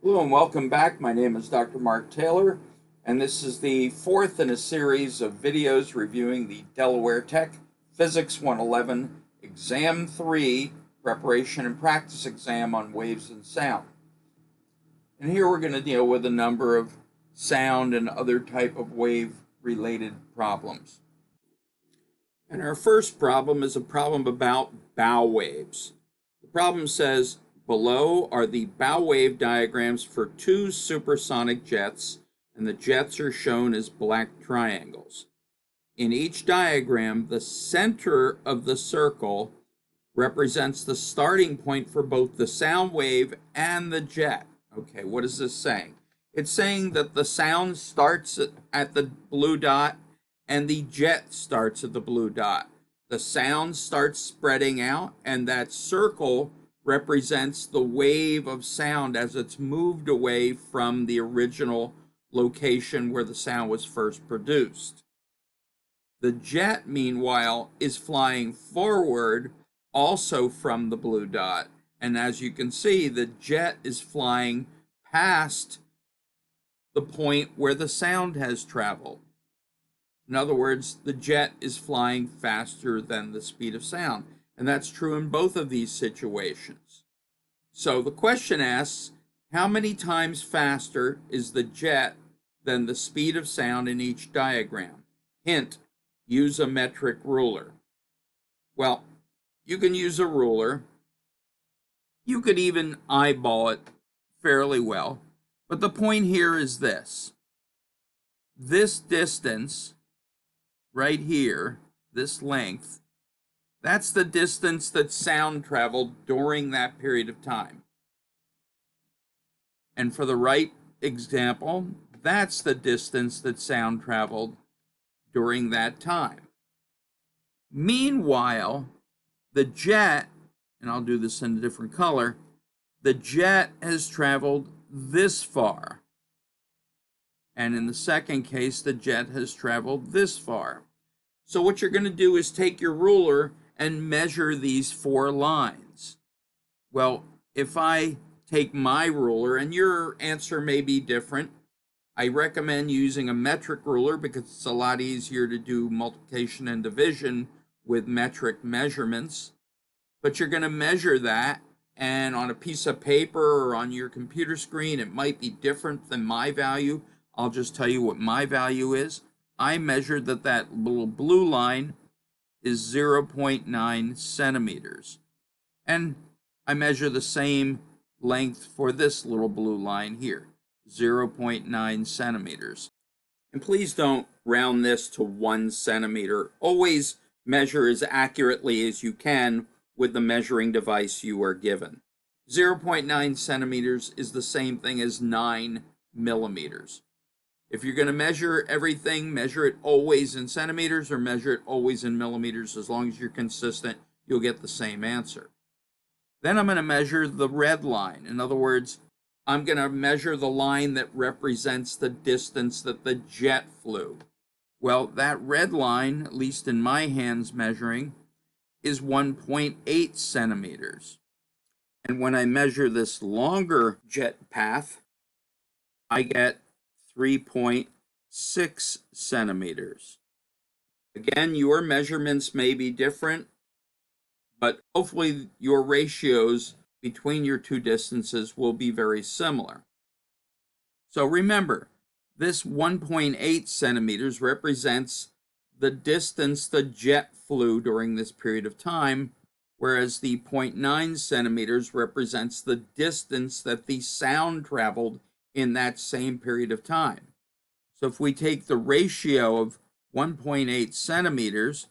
Hello and welcome back. My name is Dr. Mark Taylor, and this is the fourth in a series of videos reviewing the Delaware Tech Physics 111 Exam 3 Preparation and Practice Exam on Waves and Sound. And here we're going to deal with a number of sound and other type of wave-related problems. And our first problem is a problem about bow waves. The problem says, below are the bow wave diagrams for two supersonic jets, and the jets are shown as black triangles. In each diagram, the center of the circle represents the starting point for both the sound wave and the jet. Okay, what is this saying? It's saying that the sound starts at the blue dot and the jet starts at the blue dot. The sound starts spreading out, and that circle represents the wave of sound as it's moved away from the original location where the sound was first produced. The jet, meanwhile, is flying forward also from the blue dot. And as you can see, the jet is flying past the point where the sound has traveled. In other words, the jet is flying faster than the speed of sound. And that's true in both of these situations. So the question asks, how many times faster is the jet than the speed of sound in each diagram? Hint, use a metric ruler. Well, you can use a ruler. You could even eyeball it fairly well. But the point here is this. This distance right here, this length, that's the distance that sound traveled during that period of time. And for the right example, that's the distance that sound traveled during that time. Meanwhile, the jet, and I'll do this in a different color, the jet has traveled this far. And in the second case, the jet has traveled this far. So what you're going to do is take your ruler and measure these four lines. Well, if I take my ruler, and your answer may be different, I recommend using a metric ruler because it's a lot easier to do multiplication and division with metric measurements. But you're going to measure that, and on a piece of paper or on your computer screen, it might be different than my value. I'll just tell you what my value is. I measured that little blue line is 0.9 centimeters. And I measure the same length for this little blue line here, 0.9 centimeters. And please don't round this to 1 centimeter. Always measure as accurately as you can with the measuring device you are given. 0.9 centimeters is the same thing as 9 millimeters. If you're going to measure everything, measure it always in centimeters or measure it always in millimeters. As long as you're consistent, you'll get the same answer. Then I'm going to measure the red line. In other words, I'm going to measure the line that represents the distance that the jet flew. Well, that red line, at least in my hands measuring, is 1.8 centimeters. And when I measure this longer jet path, I get 3.6 centimeters. Again, your measurements may be different, but hopefully your ratios between your two distances will be very similar. So remember, this 1.8 centimeters represents the distance the jet flew during this period of time, whereas the 0.9 centimeters represents the distance that the sound traveled in that same period of time. So if we take the ratio of 1.8 centimeters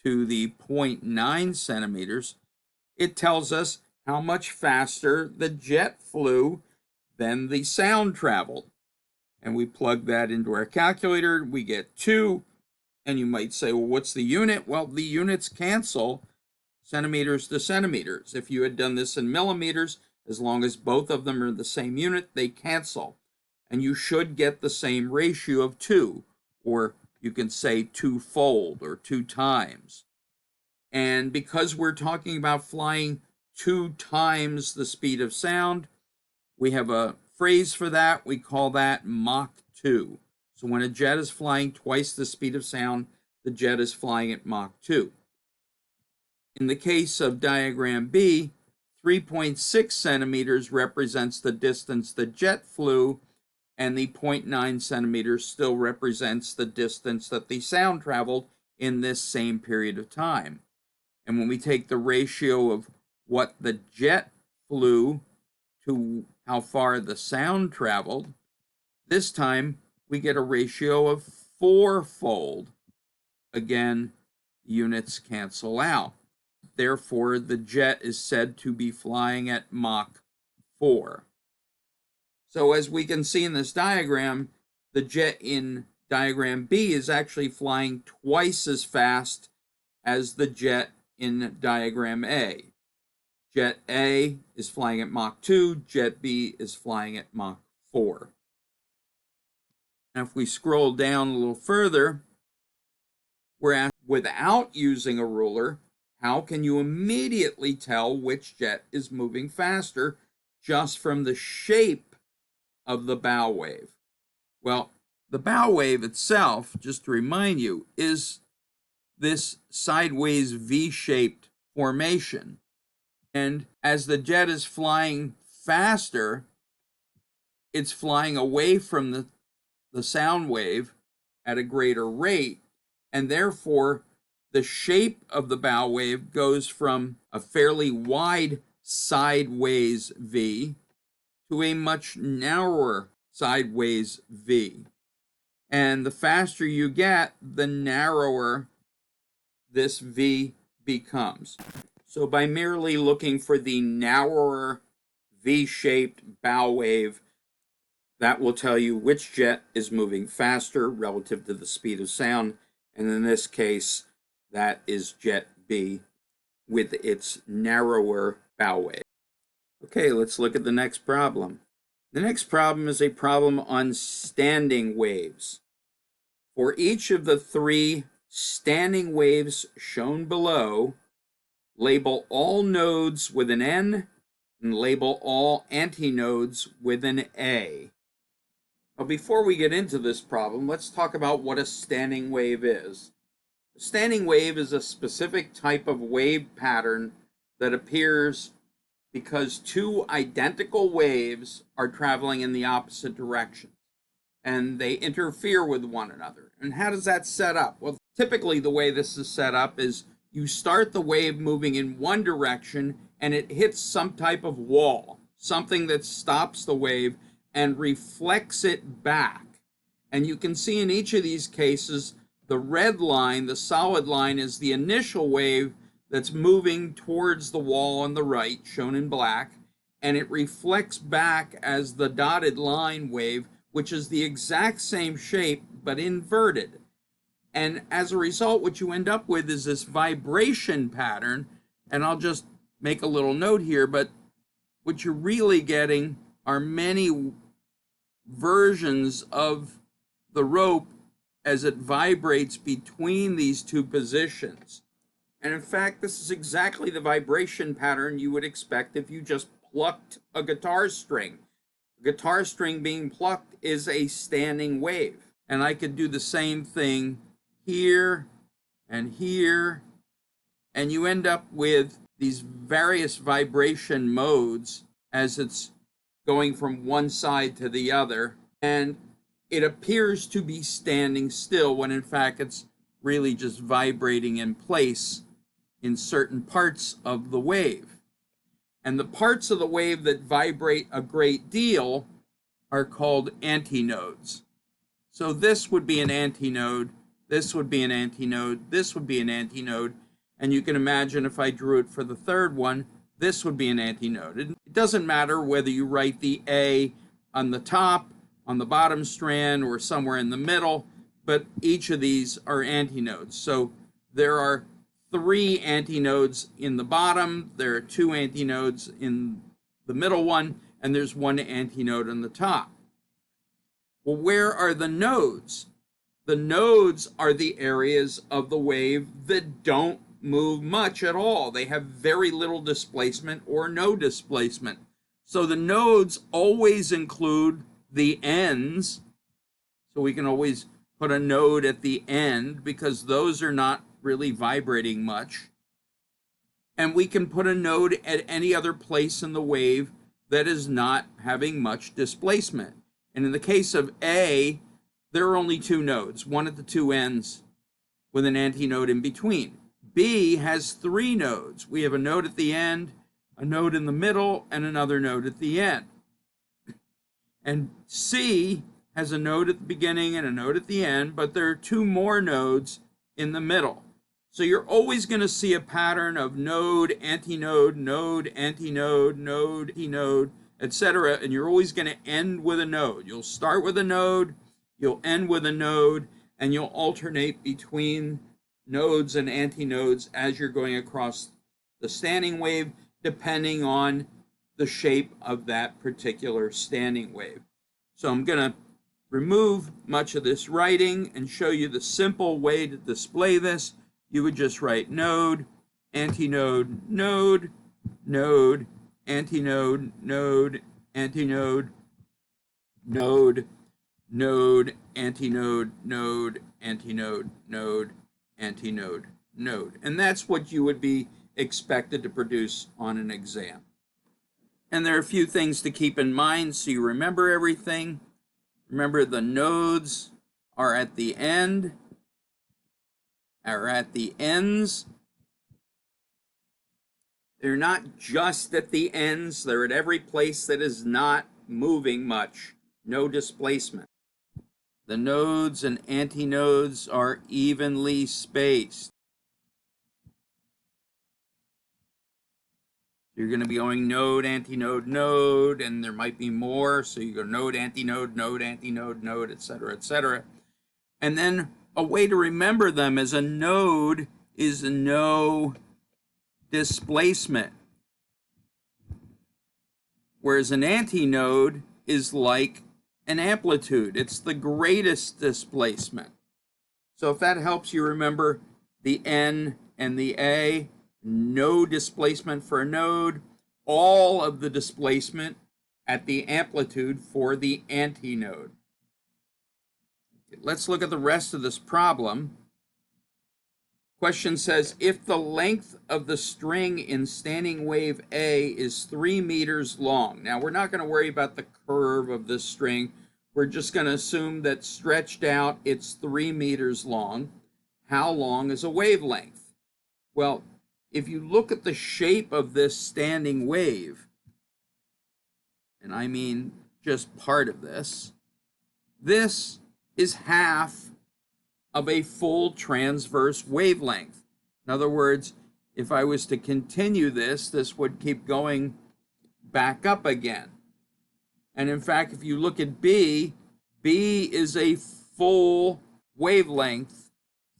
to the 0.9 centimeters, it tells us how much faster the jet flew than the sound traveled. And we plug that into our calculator, we get 2. And you might say, well, what's the unit? Well, the units cancel centimeters to centimeters. If you had done this in millimeters, as long as both of them are the same unit, they cancel. And you should get the same ratio of 2, or you can say twofold or 2 times. And because we're talking about flying 2 times the speed of sound, we have a phrase for that, we call that Mach 2. So when a jet is flying twice the speed of sound, the jet is flying at Mach 2. In the case of diagram B, 3.6 centimeters represents the distance the jet flew, and the 0.9 centimeters still represents the distance that the sound traveled in this same period of time. And when we take the ratio of what the jet flew to how far the sound traveled, this time we get a ratio of 4-fold. Again, units cancel out. Therefore, the jet is said to be flying at Mach 4. So as we can see in this diagram, the jet in diagram B is actually flying twice as fast as the jet in diagram A. Jet A is flying at Mach 2, jet B is flying at Mach 4. Now if we scroll down a little further, we're asked, without using a ruler, how can you immediately tell which jet is moving faster just from the shape of the bow wave? Well, the bow wave itself, just to remind you, is this sideways V-shaped formation. And as the jet is flying faster, it's flying away from the sound wave at a greater rate, and therefore the shape of the bow wave goes from a fairly wide sideways V to a much narrower sideways V. And the faster you get, the narrower this V becomes. So by merely looking for the narrower V-shaped bow wave, that will tell you which jet is moving faster relative to the speed of sound. And in this case, that is jet B with its narrower bow wave. Okay, let's look at the next problem. The next problem is a problem on standing waves. For each of the 3 standing waves shown below, label all nodes with an N and label all antinodes with an A. Now, before we get into this problem, let's talk about what a standing wave is. A standing wave is a specific type of wave pattern that appears because 2 identical waves are traveling in the opposite direction, and they interfere with one another. And how does that set up? Well, typically the way this is set up is you start the wave moving in one direction and it hits some type of wall, something that stops the wave and reflects it back. And you can see in each of these cases, the red line, the solid line, is the initial wave that's moving towards the wall on the right, shown in black, and it reflects back as the dotted line wave, which is the exact same shape but inverted. And as a result, what you end up with is this vibration pattern, and I'll just make a little note here, but what you're really getting are many versions of the rope as it vibrates between these 2 positions. And in fact, this is exactly the vibration pattern you would expect if you just plucked a guitar string. A guitar string being plucked is a standing wave. And I could do the same thing here and here, and you end up with these various vibration modes as it's going from one side to the other, and it appears to be standing still when in fact it's really just vibrating in place in certain parts of the wave. And the parts of the wave that vibrate a great deal are called antinodes. So this would be an antinode, this would be an antinode, this would be an antinode, and you can imagine if I drew it for the third one, this would be an antinode. It doesn't matter whether you write the A on the top, on the bottom strand, or somewhere in the middle, but each of these are antinodes. So there are 3 antinodes in the bottom, there are 2 antinodes in the middle one, and there's 1 antinode on the top. Well, where are the nodes? The nodes are the areas of the wave that don't move much at all. They have very little displacement or no displacement. So the nodes always include the ends. So we can always put a node at the end because those are not really vibrating much. And we can put a node at any other place in the wave that is not having much displacement. And in the case of A, there are only two nodes, one at the two ends with an antinode in between. B has three nodes. We have a node at the end, a node in the middle, and another node at the end. And C has a node at the beginning and a node at the end, but there are two more nodes in the middle. So you're always going to see a pattern of node, antinode, node, antinode, node, antinode, etc. And you're always going to end with a node. You'll start with a node, you'll end with a node, and you'll alternate between nodes and antinodes as you're going across the standing wave, depending on the shape of that particular standing wave. So I'm going to remove much of this writing and show you the simple way to display this. You would just write node, antinode, node, node, antinode, node, antinode, node, node, antinode, node, antinode, node, antinode, node. And that's what you would be expected to produce on an exam. And there are a few things to keep in mind so you remember everything. Remember, the nodes are at the end, are at the ends. They're not just at the ends, they're at every place that is not moving much, no displacement. The nodes and antinodes are evenly spaced. You're going to be going node, antinode, node, and there might be more. So you go node, antinode, node, antinode, node, etc., etc. And then a way to remember them is a node is no displacement, whereas an antinode is like an amplitude. It's the greatest displacement. So if that helps you remember the N and the A, no displacement for a node, all of the displacement at the amplitude for the antinode. Let's look at the rest of this problem. Question says, if the length of the string in standing wave A is 3 meters long. Now, we're not going to worry about the curve of this string. We're just going to assume that stretched out, it's 3 meters long. How long is a wavelength? Well, if you look at the shape of this standing wave, and I mean just part of this, this is half of a full transverse wavelength. In other words, if I was to continue this, this would keep going back up again. And in fact, if you look at B, B is a full wavelength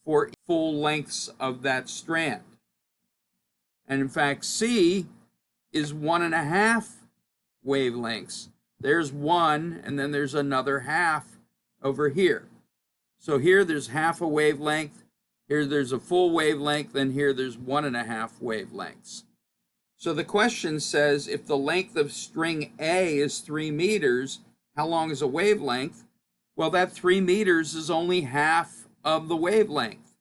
for full lengths of that strand. And in fact, C is 1.5 wavelengths. There's one, and then there's another half over here. So here there's half a wavelength, here there's a full wavelength, and here there's 1.5 wavelengths. So the question says, if the length of string A is 3 meters, how long is a wavelength? Well, that 3 meters is only half of the wavelength.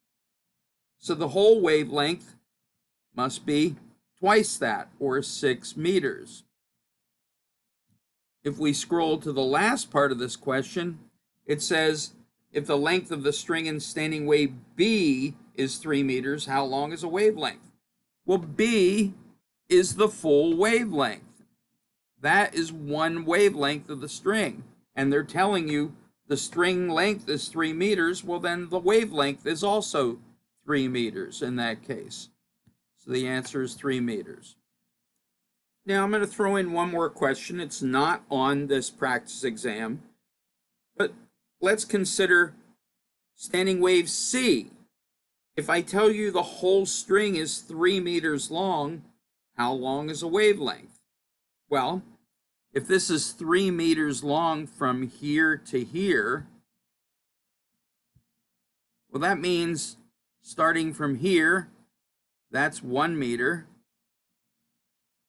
So the whole wavelength must be twice that, or 6 meters. If we scroll to the last part of this question, it says, if the length of the string in standing wave B is 3 meters, how long is a wavelength? Well, B is the full wavelength. That is one wavelength of the string. And they're telling you the string length is 3 meters. Well, then the wavelength is also 3 meters in that case. So the answer is 3 meters. Now I'm going to throw in one more question. It's not on this practice exam, but let's consider standing wave C. If I tell you the whole string is 3 meters long, how long is a wavelength? Well, if this is 3 meters long from here to here, well, that means starting from here, that's 1 meter.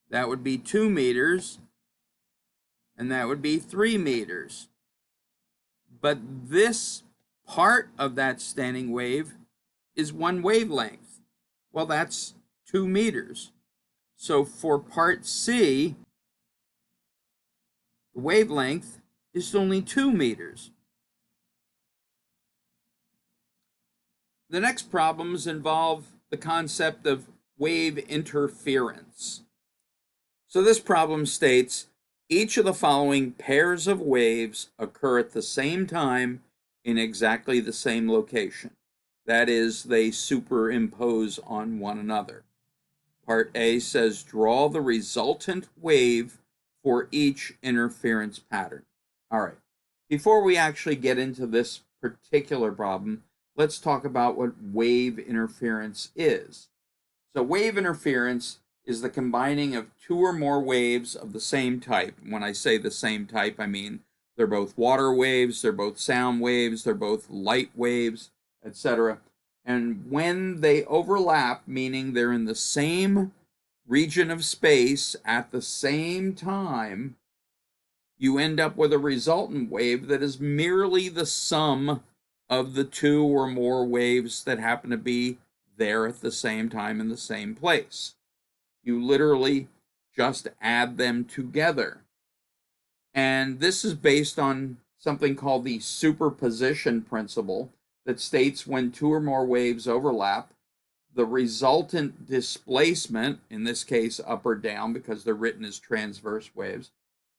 That would be 2 meters. and that would be 3 meters. But this part of that standing wave is 1 wavelength. Well, that's 2 meters. So for part C, the wavelength is only 2 meters. The next problems involve the concept of wave interference. So this problem states, each of the following pairs of waves occur at the same time in exactly the same location. That is, they superimpose on one another. Part A says, draw the resultant wave for each interference pattern. All right, before we actually get into this particular problem, let's talk about what wave interference is. So wave interference is the combining of 2 or more waves of the same type. When I say the same type, I mean they're both water waves, they're both sound waves, they're both light waves, etc. And when they overlap, meaning they're in the same region of space at the same time, you end up with a resultant wave that is merely the sum of the 2 or more waves that happen to be there at the same time in the same place. You literally just add them together. And this is based on something called the superposition principle that states when 2 or more waves overlap, the resultant displacement, in this case up or down because they're written as transverse waves,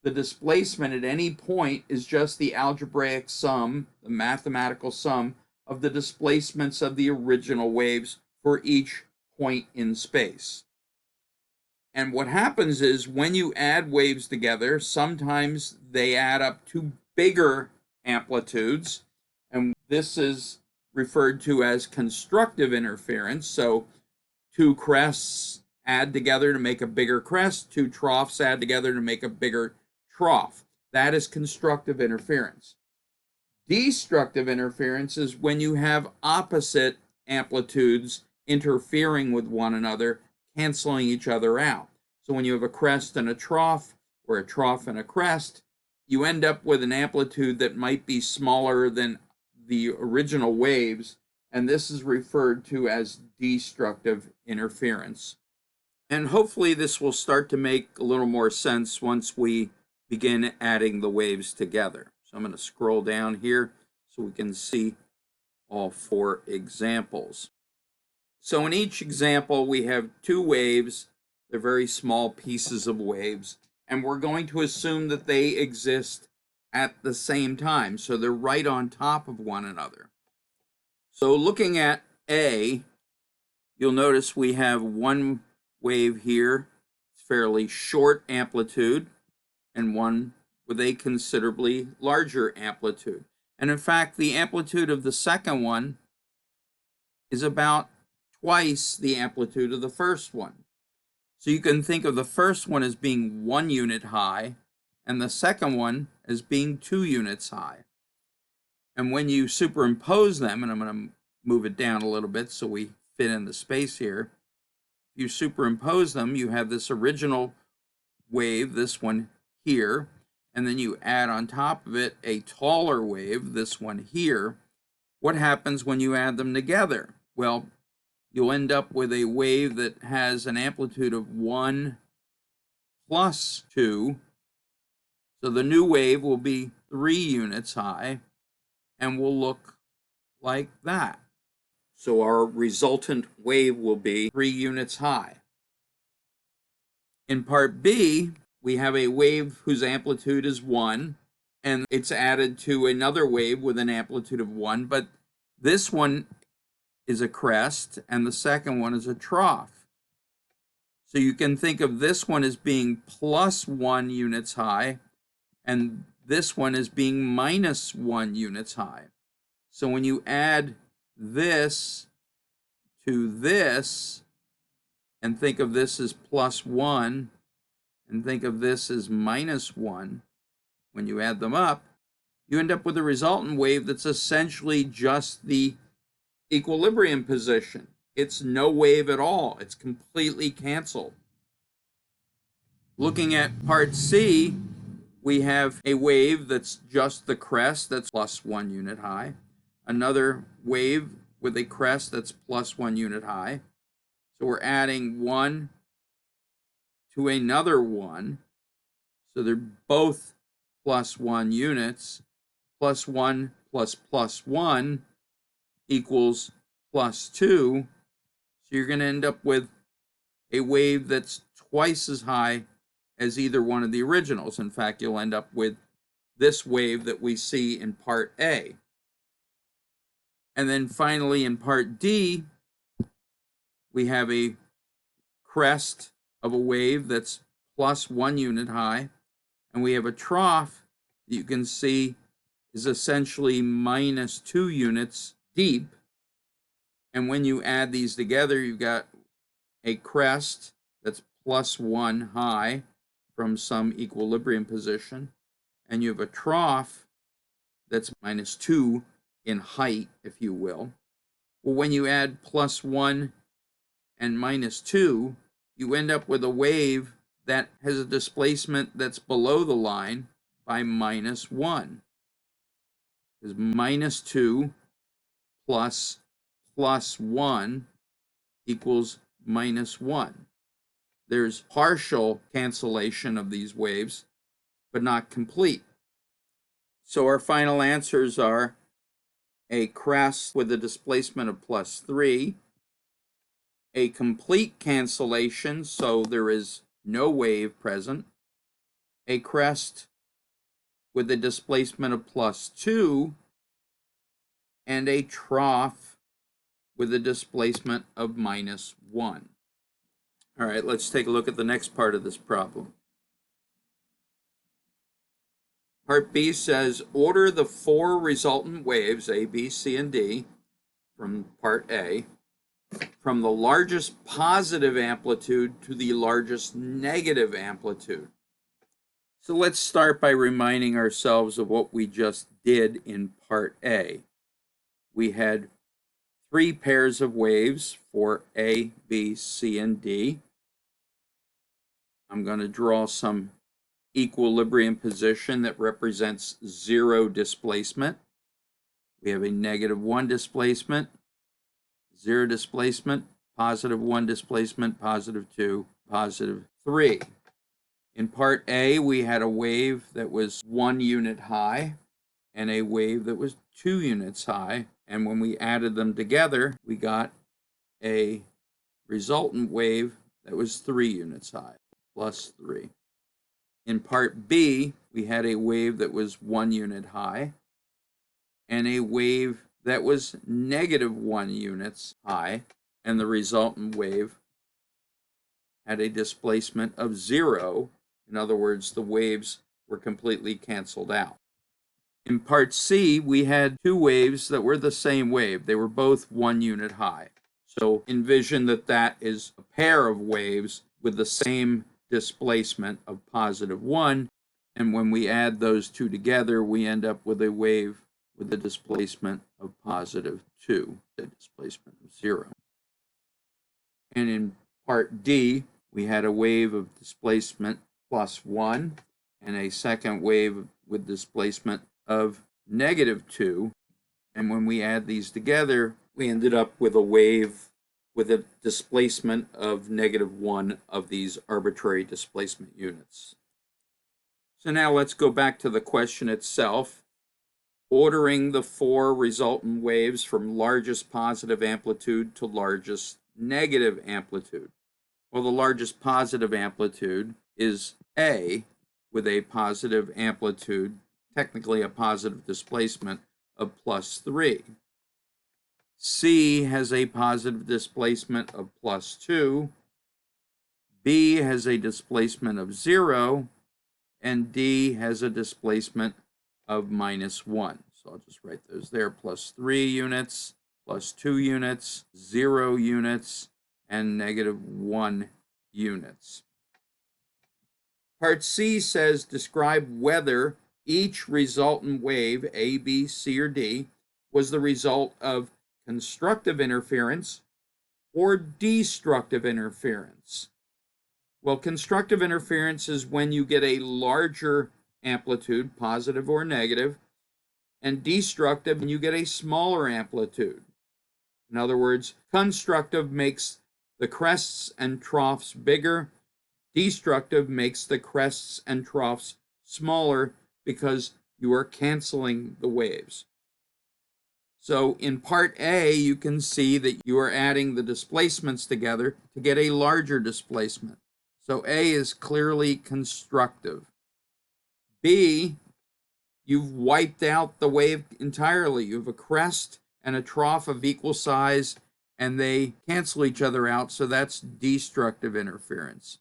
the displacement at any point is just the algebraic sum, the mathematical sum of the displacements of the original waves for each point in space. And what happens is when you add waves together, sometimes they add up to bigger amplitudes, and this is referred to as constructive interference. So 2 crests add together to make a bigger crest, 2 troughs add together to make a bigger trough. That is constructive interference. Destructive interference is when you have opposite amplitudes interfering with one another, canceling each other out. So when you have a crest and a trough, or a trough and a crest, you end up with an amplitude that might be smaller than the original waves, and this is referred to as destructive interference. And hopefully this will start to make a little more sense once we begin adding the waves together. So I'm going to scroll down here so we can see all 4 examples. So in each example, we have 2 waves. They're very small pieces of waves, and we're going to assume that they exist at the same time. So they're right on top of one another. So looking at A, you'll notice we have 1 wave here. It's fairly short amplitude, and one with a considerably larger amplitude. And in fact, the amplitude of the second one is about twice the amplitude of the first one. So you can think of the first one as being 1 unit high, and the second one as being 2 units high. And when you superimpose them, and I'm going to move it down a little bit so we fit in the space here, if you superimpose them, you have this original wave, this one here, and then you add on top of it a taller wave, this one here. What happens when you add them together? Well, you'll end up with a wave that has an amplitude of 1 plus 2. So the new wave will be 3 units high and will look like that. So our resultant wave will be 3 units high. In part B, we have a wave whose amplitude is 1, and it's added to another wave with an amplitude of 1, but this one is a crest, and the second one is a trough. So you can think of this one as being plus 1 units high, and this one as being minus 1 units high. So when you add this to this, and think of this as plus 1, and think of this as minus 1, when you add them up, you end up with a resultant wave that's essentially just the equilibrium position. It's no wave at all. It's completely canceled. Looking at part C, we have a wave that's just the crest that's plus 1 unit high, another wave with a crest that's plus 1 unit high. So we're adding 1 to another 1. So they're both plus 1 units. Plus 1 plus plus 1 equals plus 2. So you're going to end up with a wave that's twice as high as either one of the originals. In fact, you'll end up with this wave that we see in part A. And then finally in part D, we have a crest of a wave that's plus 1 unit high, and we have a trough that you can see is essentially minus 2 units deep. And when you add these together, you've got a crest that's plus 1 high from some equilibrium position, and you have a trough that's minus 2 in height, if you will. Well, when you add plus 1 and minus 2, you end up with a wave that has a displacement that's below the line by minus 1. Because minus 2 plus 1 equals minus 1. There's partial cancellation of these waves, but not complete. So our final answers are a crest with a displacement of plus 3, a complete cancellation, so there is no wave present, a crest with a displacement of plus 2, and a trough with a displacement of minus 1. All right, let's take a look at the next part of this problem. Part B says, order the 4 resultant waves, A, B, C, and D, from part A, from the largest positive amplitude to the largest negative amplitude. So let's start by reminding ourselves of what we just did in part A. We had 3 pairs of waves for A, B, C, and D. I'm going to draw some equilibrium position that represents 0 displacement. We have a negative 1 displacement, 0 displacement, positive 1 displacement, positive 2, positive 3. In part A, we had a wave that was 1 unit high and a wave that was 2 units high. And when we added them together, we got a resultant wave that was 3 units high, plus 3. In part B, we had a wave that was 1 unit high and a wave that was negative 1 units high, and the resultant wave had a displacement of 0. In other words, the waves were completely canceled out. In part C, we had 2 waves that were the same wave. They were both 1 unit high. So envision that that is a pair of waves with the same displacement of positive 1, and when we add those 2 together, we end up with a wave with a displacement of positive 2, a displacement of 0. And in part D, we had a wave of displacement plus 1 and a second wave with displacement of negative 2, and when we add these together, we ended up with a wave with a displacement of negative 1 of these arbitrary displacement units. So now let's go back to the question itself, ordering the 4 resultant waves from largest positive amplitude to largest negative amplitude. Well, the largest positive amplitude is A, with a positive amplitude, technically a positive displacement of plus 3. C has a positive displacement of plus 2. B has a displacement of 0. And D has a displacement of minus 1. So I'll just write those there. Plus 3 units, plus 2 units, 0 units, and negative 1 units. Part C says, describe whether each resultant wave, A, B, C, or D, was the result of constructive interference or destructive interference. Well, constructive interference is when you get a larger amplitude, positive or negative, and destructive, and you get a smaller amplitude. In other words, constructive makes the crests and troughs bigger. Destructive makes the crests and troughs smaller because you are canceling the waves. So in part A, you can see that you are adding the displacements together to get a larger displacement. So A is clearly constructive. B, you've wiped out the wave entirely. You have a crest and a trough of equal size, and they cancel each other out, so that's destructive interference.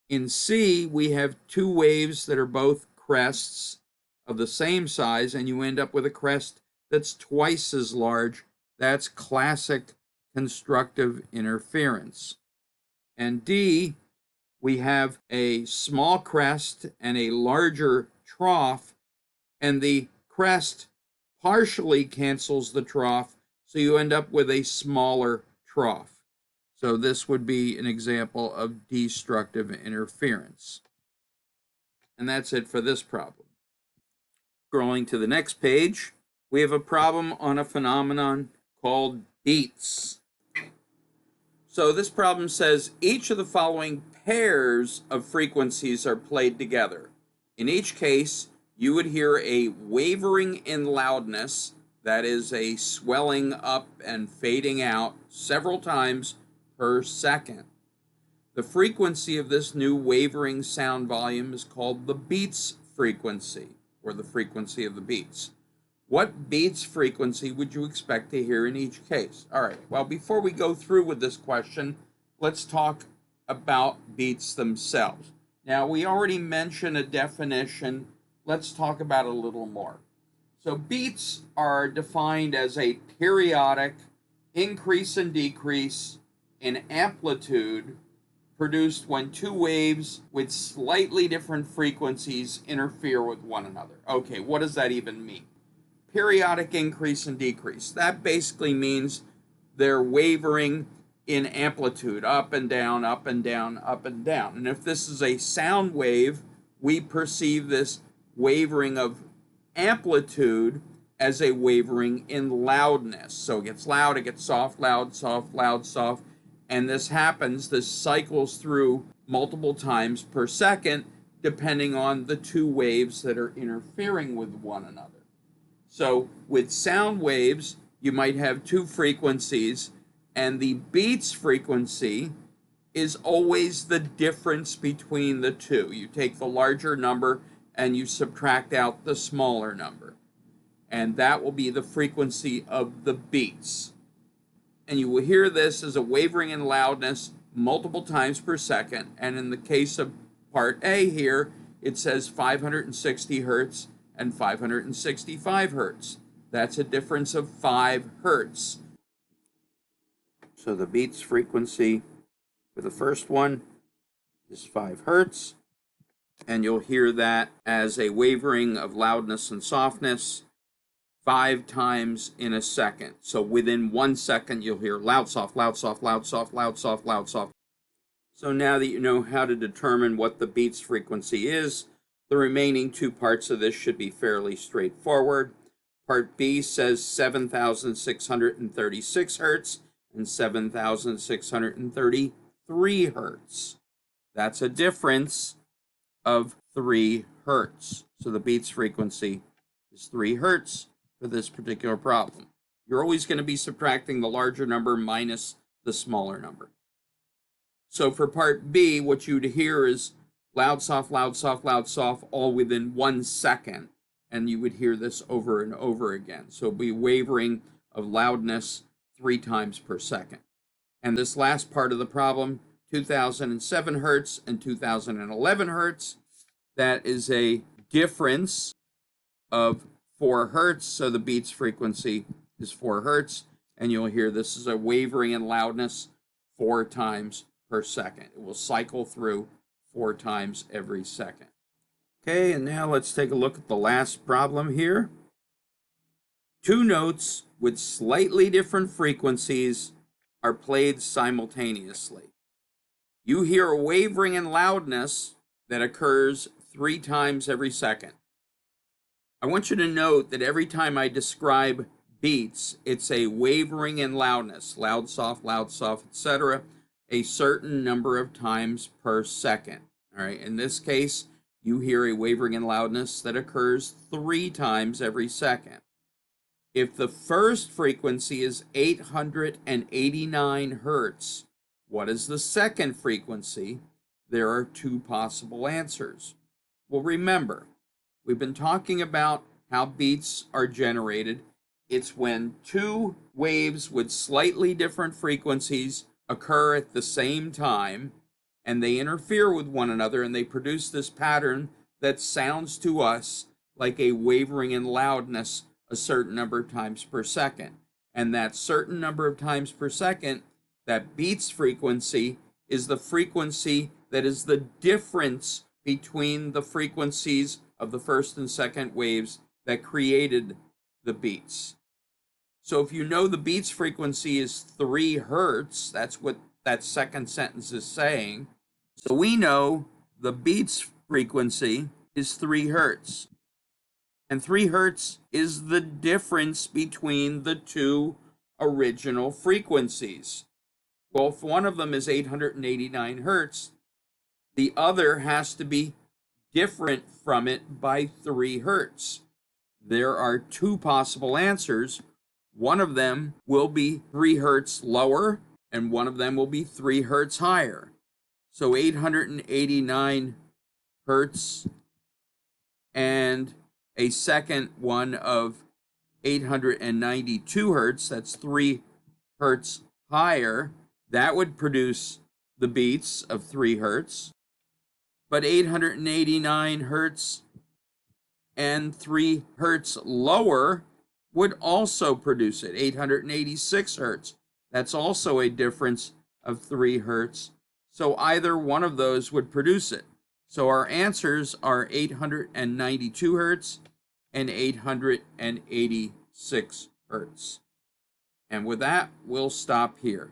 In C, we have two waves that are both crests of the same size, and you end up with a crest that's twice as large. That's classic constructive interference. And D, we have a small crest and a larger trough, and the crest partially cancels the trough, so you end up with a smaller trough. So this would be an example of destructive interference. And that's it for this problem. Scrolling to the next page, we have a problem on a phenomenon called beats. So this problem says each of the following pairs of frequencies are played together. In each case, you would hear a wavering in loudness, that is a swelling up and fading out several times per second. The frequency of this new wavering sound volume is called the beats frequency, or the frequency of the beats. What beats frequency would you expect to hear in each case? All right, well, before we go through with this question, let's talk about beats themselves. Now, we already mentioned a definition. Let's talk about it a little more. So beats are defined as a periodic increase and decrease in amplitude produced when two waves with slightly different frequencies interfere with one another. Okay, what does that even mean? Periodic increase and decrease. That basically means they're wavering in amplitude, up and down, up and down, up and down. And if this is a sound wave, we perceive this wavering of amplitude as a wavering in loudness. So it gets loud, it gets soft, loud, soft, and this cycles through multiple times per second, depending on the two waves that are interfering with one another. So with sound waves, you might have two frequencies, and the beats frequency is always the difference between the two. You take the larger number and you subtract out the smaller number. And that will be the frequency of the beats. And you will hear this as a wavering in loudness multiple times per second. And in the case of part A here, it says 560 hertz and 565 hertz. That's a difference of 5 hertz. So the beats frequency for the first one is 5 hertz. And you'll hear that as a wavering of loudness and softness 5 times in a second. So within 1 second, you'll hear loud, soft, loud, soft, loud, soft, loud, soft, loud, soft. So now that you know how to determine what the beats frequency is, the remaining two parts of this should be fairly straightforward. Part B says 7,636 hertz and 7,633 hertz. That's a difference of 3 hertz. So the beats frequency is 3 hertz for this particular problem. You're always going to be subtracting the larger number minus the smaller number. So for part B, what you'd hear is loud, soft, loud, soft, loud, soft, all within 1 second. And you would hear this over and over again. So it'll be wavering of loudness 3 times per second. And this last part of the problem, 2007 hertz and 2011 hertz, that is a difference of 4 hertz. So the beats frequency is 4 hertz. And you'll hear this is a wavering in loudness 4 times per second. It will cycle through 4 times every second. Okay, and now let's take a look at the last problem here. 2 notes with slightly different frequencies are played simultaneously. You hear a wavering in loudness that occurs 3 times every second. I want you to note that every time I describe beats, it's a wavering in loudness, loud, soft, etc., a certain number of times per second. All right, in this case, you hear a wavering in loudness that occurs 3 times every second. If the first frequency is 889 hertz, what is the second frequency? There are 2 possible answers. Well, remember, we've been talking about how beats are generated. It's when 2 waves with slightly different frequencies occur at the same time, and they interfere with one another, and they produce this pattern that sounds to us like a wavering in loudness a certain number of times per second. And that certain number of times per second, that beats frequency, is the frequency that is the difference between the frequencies of the first and second waves that created the beats. So if you know the beats frequency is 3 hertz, that's what that second sentence is saying. So we know the beats frequency is 3 hertz. And 3 hertz is the difference between the 2 original frequencies. Well, if one of them is 889 hertz, the other has to be different from it by 3 hertz. There are 2 possible answers. One of them will be 3 hertz lower, and one of them will be 3 hertz higher. So 889 hertz and a second one of 892 hertz, that's 3 hertz higher, that would produce the beats of 3 hertz. But 889 hertz and 3 hertz lower would also produce it, 886 hertz. That's also a difference of 3 hertz. So either one of those would produce it. So our answers are 892 hertz and 886 hertz. And with that, we'll stop here.